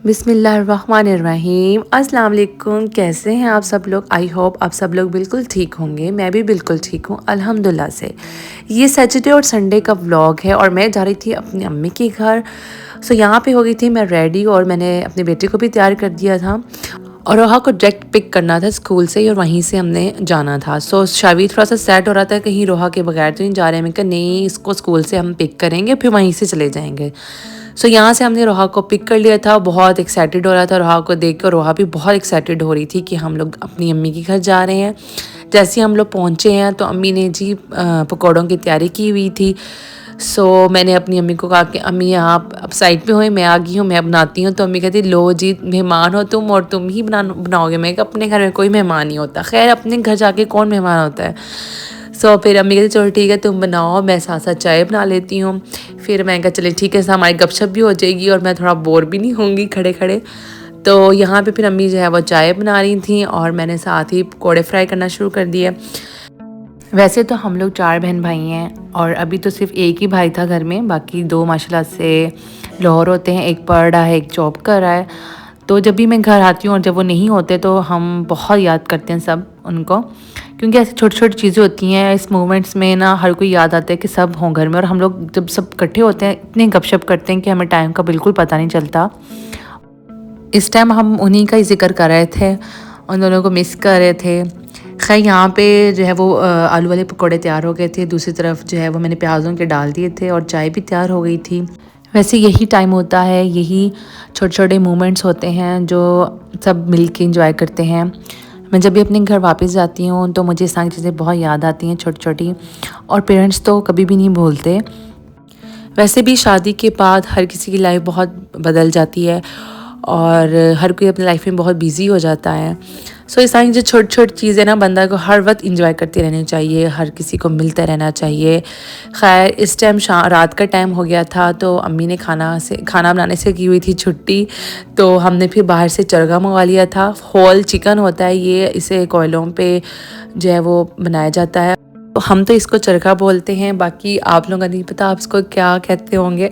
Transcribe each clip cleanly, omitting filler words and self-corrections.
बिस्मिल्लाहिर्रहमानिर्रहीम। अस्सलाम वालेकुम। कैसे हैं आप सब लोग? आई होप आप सब लोग बिल्कुल ठीक होंगे। मैं भी बिल्कुल ठीक हूँ अल्हम्दुलिल्लाह से। ये सैटरडे और संडे का व्लॉग है और मैं जा रही थी अपनी अम्मी के घर। यहाँ पे हो गई थी मैं रेडी और मैंने अपने बेटे को भी तैयार कर दिया था और रोहा को डायरेक्ट पिक करना था स्कूल से और वहीं से हमने जाना था। शावीद थोड़ा सा सैड हो रहा था कहीं रोहा के बगैर तो नहीं जा रहे हैं। मैं कहा नहीं, इसको स्कूल से हम पिक करेंगे फिर वहीं से चले जाएंगे। यहाँ से हमने रोहा को पिक कर लिया था। बहुत एक्साइटेड हो रहा था रोहा को देख कर। रोहा भी बहुत एक्साइटेड हो रही थी कि हम लोग अपनी अम्मी के घर जा रहे हैं। जैसे ही हम लोग पहुँचे हैं तो अम्मी ने जी पकौड़ों की तैयारी की हुई थी। मैंने अपनी अम्मी को कहा कि अम्मी आप अब साइड पे हुए, मैं आ गई हूँ, मैं बनाती हूँ। तो अम्मी कहती लो जी, मेहमान हो तुम और तुम ही बनाओगे। मैं कि अपने घर में कोई मेहमान नहीं होता। खैर अपने घर जाके कौन मेहमान होता है। फिर अम्मी कहती चलो ठीक है तुम बनाओ, मैं साथ साथ चाय बना लेती हूँ। फिर मैं कहा चले ठीक है, हमारी गपशप भी हो जाएगी और मैं थोड़ा बोर भी नहीं होंगी खड़े खड़े। तो यहाँ पे फिर अम्मी जो है वो चाय बना रही थी और मैंने साथ ही पकौड़े फ्राई करना शुरू कर दिए। वैसे तो हम लोग 4 बहन भाई हैं और अभी तो सिर्फ एक ही भाई था घर में, बाकी 2 माशाल्लाह से लाहौर होते हैं। एक पढ़ रहा है, एक जॉब कर रहा है। तो जब भी मैं घर आती हूँ और जब वो नहीं होते तो हम बहुत याद करते हैं सब उनको, क्योंकि ऐसी छोटी छोटी चीज़ें होती हैं इस मोमेंट्स में ना, हर कोई याद आता है कि सब हों घर में। और हम लोग जब सब इकट्ठे होते हैं इतने गपशप करते हैं कि हमें टाइम का बिल्कुल पता नहीं चलता। इस टाइम हम उन्हीं का ही जिक्र कर रहे थे, उन दोनों को मिस कर रहे थे। खैर यहाँ पे जो है वो आलू वाले पकौड़े तैयार हो गए थे। दूसरी तरफ जो है वो मैंने प्याज़ों के डाल दिए थे और चाय भी तैयार हो गई थी। वैसे यही टाइम होता है, यही छोटे छोटे मोमेंट्स होते हैं जो सब मिल के इंजॉय करते हैं। मैं जब भी अपने घर वापस जाती हूँ तो मुझे सारी चीज़ें बहुत याद आती हैं छोटी छोटी, और पेरेंट्स तो कभी भी नहीं भूलते। वैसे भी शादी के बाद हर किसी की लाइफ बहुत बदल जाती है और हर कोई अपनी लाइफ में बहुत बिजी हो जाता है। ये सारी जो छोटी छोटी चीज़ें ना बंदा को हर वक्त इंजॉय करती रहनी चाहिए, हर किसी को मिलते रहना चाहिए। खैर इस टाइम रात का टाइम हो गया था तो अम्मी ने खाना बनाने से की हुई थी छुट्टी। तो हमने फिर बाहर से चरगा मंगवा लिया था। होल चिकन होता है ये, इसे कोयलों पे जो है वो बनाया जाता है। तो हम तो इसको चरखा बोलते हैं, बाकी आप लोगों का नहीं पता आप इसको क्या कहते होंगे।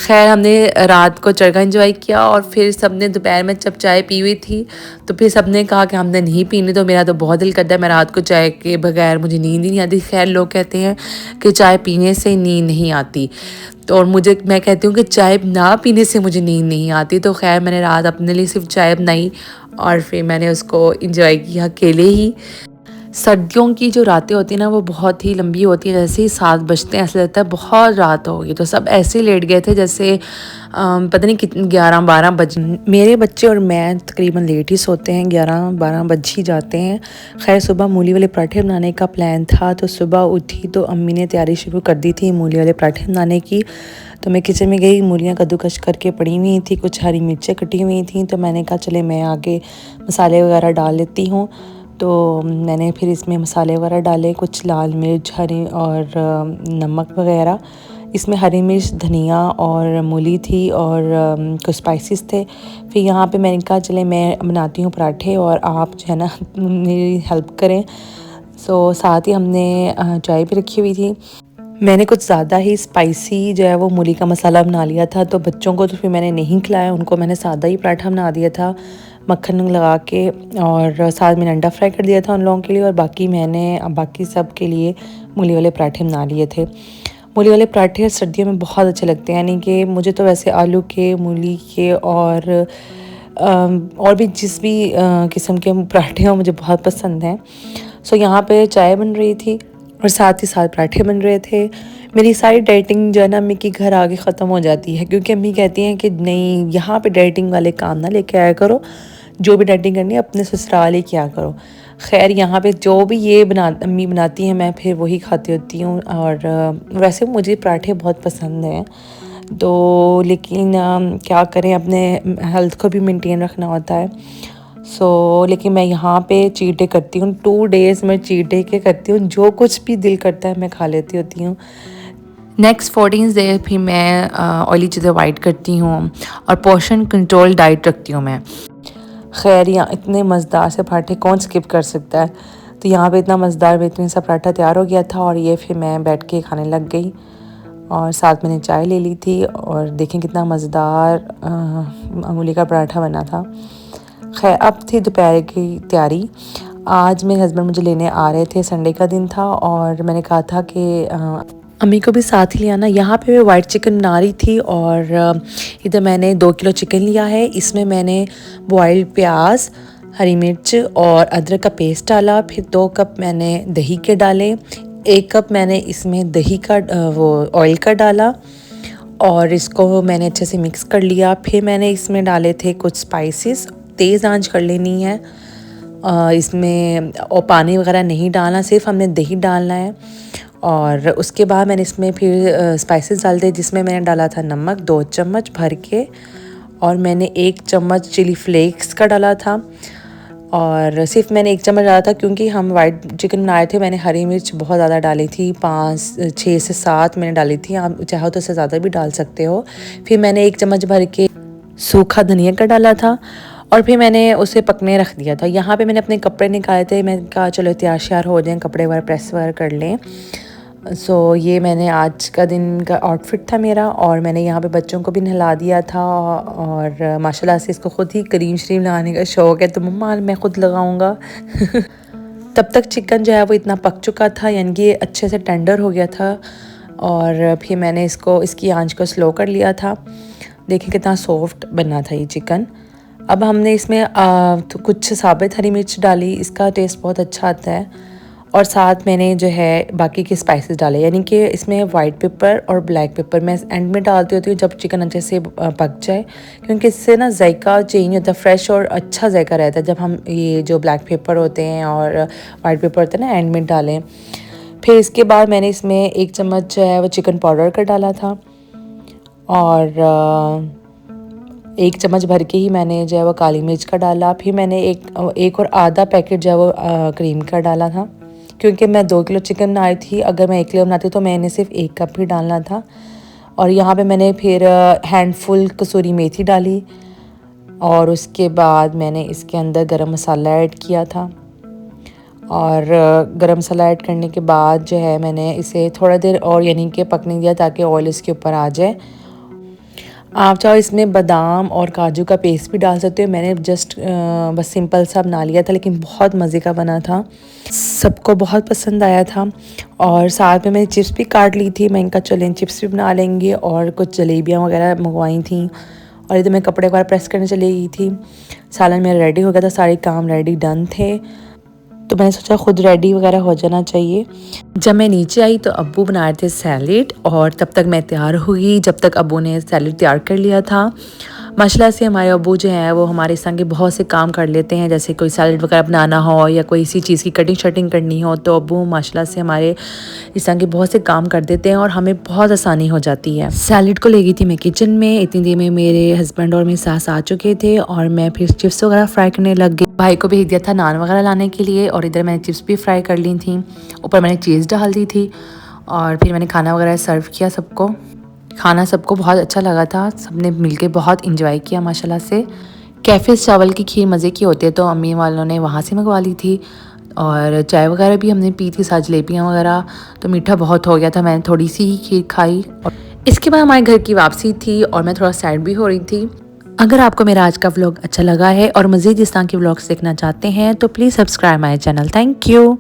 खैर हमने रात को चरखा एंजॉय किया और फिर सबने दोपहर में जब चाय पी हुई थी तो फिर सबने कहा कि हमने नहीं पीनी। तो मेरा तो बहुत दिल करता है, मैं रात को चाय के बगैर मुझे नींद ही नहीं आती। खैर लोग कहते हैं कि चाय पीने से नींद नहीं आती, तो और मैं कहती हूँ कि चाय ना पीने से मुझे नींद नहीं आती। तो खैर मैंने रात अपने लिए सिर्फ चाय बनाई और फिर मैंने उसको एंजॉय किया अकेले ही। सर्दियों की जो रातें होती हैं ना वो बहुत ही लंबी होती हैं। जैसे ही 7 बजते हैं ऐसा लगता है बहुत रात होगी। तो सब ऐसे ही लेट गए थे जैसे पता नहीं कितने 11-12 बज। मेरे बच्चे और मैं तकरीबन लेट ही सोते हैं, 11-12 बज ही जाते हैं। खैर सुबह मूली वाले पराठे बनाने का प्लान था तो सुबह उठी तो अम्मी ने तैयारी शुरू कर दी थी मूली वाले पराठे बनाने की। तो मैं किचन में गई, मूलियाँ कद्दूकस करके पड़ी हुई थी, कुछ हरी मिर्चें कटी हुई थी। तो मैंने कहा चले मैं आगे मसाले वगैरह डाल लेती हूँ। तो मैंने फिर इसमें मसाले वगैरह डाले, कुछ लाल मिर्च हरी और नमक वगैरह। इसमें हरी मिर्च धनिया और मूली थी और कुछ स्पाइसेस थे। फिर यहाँ पे मैंने कहा चले मैं बनाती हूँ पराठे और आप जो है ना मेरी हेल्प करें। साथ ही हमने चाय भी रखी हुई थी। मैंने कुछ ज़्यादा ही स्पाइसी जो है वो मूली का मसाला बना लिया था, तो बच्चों को तो फिर मैंने नहीं खिलाया, उनको मैंने सादा ही पराठा बना दिया था मक्खन लगा के। और साथ में अंडा फ्राई कर दिया था उन लोगों के लिए और बाकी सब के लिए मूली वाले पराठे बना लिए थे। मूली वाले पराठे सर्दियों में बहुत अच्छे लगते हैं, यानी कि मुझे तो वैसे आलू के, मूली के और भी जिस भी किस्म के पराठे हों मुझे बहुत पसंद हैं। यहाँ पे चाय बन रही थी और साथ ही साथ पराठे बन रहे थे। मेरी सारी डाइटिंग जो है ना अम्मी के घर आगे ख़त्म हो जाती है, क्योंकि अम्मी कहती हैं कि नहीं यहाँ पे डाइटिंग वाले काम ना लेके आया करो, जो भी डाइटिंग करनी है अपने ससुराल ही किया करो। खैर यहाँ पे जो भी ये अम्मी बनाती हैं मैं फिर वही खाती होती हूँ। और वैसे मुझे पराठे बहुत पसंद हैं तो, लेकिन क्या करें, अपने हेल्थ को भी मेंटेन रखना होता है। लेकिन मैं यहाँ पे चीट डे करती हूँ, 2 डेज़ में चीट डे के करती हूँ, जो कुछ भी दिल करता है मैं खा लेती होती हूँ। नेक्स्ट 14 डे फिर मैं ऑयली चीज़ें अवॉइड करती हूँ और पोर्शन कंट्रोल डाइट रखती हूँ मैं। खैर यहाँ इतने मज़ेदार से पराठे कौन स्किप कर सकता है। तो यहाँ पे इतना मज़ेदार बेहतरीन सा पराठा तैयार हो गया था और ये फिर मैं बैठ के खाने लग गई। और साथ मैंने चाय ले ली थी और देखें कितना मज़ेदार मूली का पराठा बना था। खैर अब थी दोपहर की तैयारी। आज मेरे हस्बैंड मुझे लेने आ रहे थे, संडे का दिन था और मैंने कहा था कि अम्मी को भी साथ ही ले आना। यहाँ पे मैं वाइट चिकन बना रही थी और इधर मैंने 2 किलो चिकन लिया है। इसमें मैंने बॉइल्ड प्याज, हरी मिर्च और अदरक का पेस्ट डाला। फिर 2 कप मैंने दही के डाले, 1 कप मैंने इसमें दही का वो ऑयल का डाला और इसको मैंने अच्छे से मिक्स कर लिया। फिर मैंने इसमें डाले थे कुछ स्पाइसेस, तेज़ आंच कर लेनी है इसमें, और पानी वगैरह नहीं डालना, सिर्फ हमने दही डालना है। और उसके बाद मैंने इसमें फिर स्पाइसेस डाल दिए, जिसमें मैंने डाला था नमक 2 चम्मच भर के, और मैंने 1 चम्मच चिली फ्लेक्स का डाला था। और सिर्फ मैंने 1 चम्मच डाला था क्योंकि हम वाइट चिकन बनाए थे। मैंने हरी मिर्च बहुत ज़्यादा डाली थी, 6 से 7 मैंने डाली थी, आप चाहो तो उससे ज़्यादा भी डाल सकते हो। फिर मैंने 1 चम्मच भर के सूखा धनिया का डाला था और फिर मैंने उसे पकने रख दिया था। यहाँ पे मैंने अपने कपड़े निकाले थे, मैंने कहा चलो तैयार श्यार हो जाएं, कपड़े वगैरह प्रेस वगैरह कर लें। सो ये मैंने आज का दिन का आउटफिट था मेरा, और मैंने यहाँ पे बच्चों को भी नहला दिया था और माशाल्लाह से इसको ख़ुद ही क्रीम श्रीम लगाने का शौक़ है, तो मम्मा मैं ख़ुद लगाऊंगा। तब तक चिकन जो है वो इतना पक चुका था, यानी कि अच्छे से टेंडर हो गया था। और फिर मैंने इसकी आंच को स्लो कर लिया था। देखिए कितना सॉफ्ट बना था ये चिकन। अब हमने इसमें तो कुछ साबित हरी मिर्च डाली, इसका टेस्ट बहुत अच्छा आता है। और साथ मैंने जो है बाकी के स्पाइसेस डाले, यानी कि इसमें वाइट पेपर और ब्लैक पेपर मैं एंड में डालती होती हूँ जब चिकन अच्छे से पक जाए, क्योंकि इससे ना जायका चेंज होता है, फ्रेश और अच्छा जायका रहता है जब हम ये जो ब्लैक पेपर होते हैं और वाइट पेपर होते हैं ना एंड में डालें। फिर इसके बाद मैंने इसमें 1 चम्मच जो है वो चिकन पाउडर का डाला था और 1 चम्मच भर के ही मैंने जो है वो काली मिर्च का डाला। फिर मैंने एक और आधा पैकेट जो है वो क्रीम का डाला था, क्योंकि मैं 2 किलो चिकन बनाई थी, अगर मैं 1 किलो बनाती तो मैंने सिर्फ 1 कप ही डालना था। और यहाँ पे मैंने फिर हैंडफुल कसूरी मेथी डाली और उसके बाद मैंने इसके अंदर गरम मसाला ऐड किया था। और गरम मसाला ऐड करने के बाद जो है मैंने इसे थोड़ा देर और यानी कि पकने दिया ताकि ऑयल इसके ऊपर आ जाए। आप चाहो इसमें बादाम और काजू का पेस्ट भी डाल सकते हो, मैंने जस्ट बस सिंपल सा बना लिया था, लेकिन बहुत मज़े का बना था, सबको बहुत पसंद आया था। और साथ में मैंने चिप्स भी काट ली थी, मैं इनका चलें चिप्स भी बना लेंगे, और कुछ जलेबियाँ वगैरह मंगवाई थी। और इधर मैं कपड़े वगैरह प्रेस करने चली गई थी। सालन मेरा रेडी हो गया था, सारे काम रेडी डन थे, तो मैंने सोचा खुद रेडी वगैरह हो जाना चाहिए। जब मैं नीचे आई तो अब्बू बना रहे थे सैलेड, और तब तक मैं तैयार हुई जब तक अब्बू ने सैलेड तैयार कर लिया था। माशाल्लाह से हमारे अब्बू जो हैं वो हमारे संग के बहुत से काम कर लेते हैं, जैसे कोई सैलेड वगैरह बनाना हो या कोई इसी चीज़ की कटिंग शटिंग करनी हो, तो अब्बू माशाल्लाह से हमारे इस संग के बहुत से काम कर देते हैं और हमें बहुत आसानी हो जाती है। सैलेड को ले गई थी मैं किचन में, इतनी देर में मेरे हस्बैंड और मेरी सास आ चुके थे और मैं फिर चिप्स वगैरह फ्राई करने लग गई। भाई को भेज दिया था नान वगैरह लाने के लिए, और इधर मैंने चिप्स भी फ्राई कर ली थी, ऊपर मैंने चीज़ डाल दी थी, और फिर मैंने खाना वगैरह सर्व किया सबको। खाना सबको बहुत अच्छा लगा था, सबने मिलके बहुत इंजॉय किया माशाल्लाह से। कैफ़े चावल की खीर मज़े की होती है, तो अम्मी वालों ने वहाँ से मंगवा ली थी, और चाय वगैरह भी हमने पी थी, साथ जलेबियाँ वगैरह। तो मीठा बहुत हो गया था, मैंने थोड़ी सी ही खीर खाई। और इसके बाद हमारे घर की वापसी थी और मैं थोड़ा सैड भी हो रही थी। अगर आपको मेरा आज का व्लॉग अच्छा लगा है और मज़ीद इस तरह के व्लॉग्स देखना चाहते हैं तो please subscribe my channel. Thank you.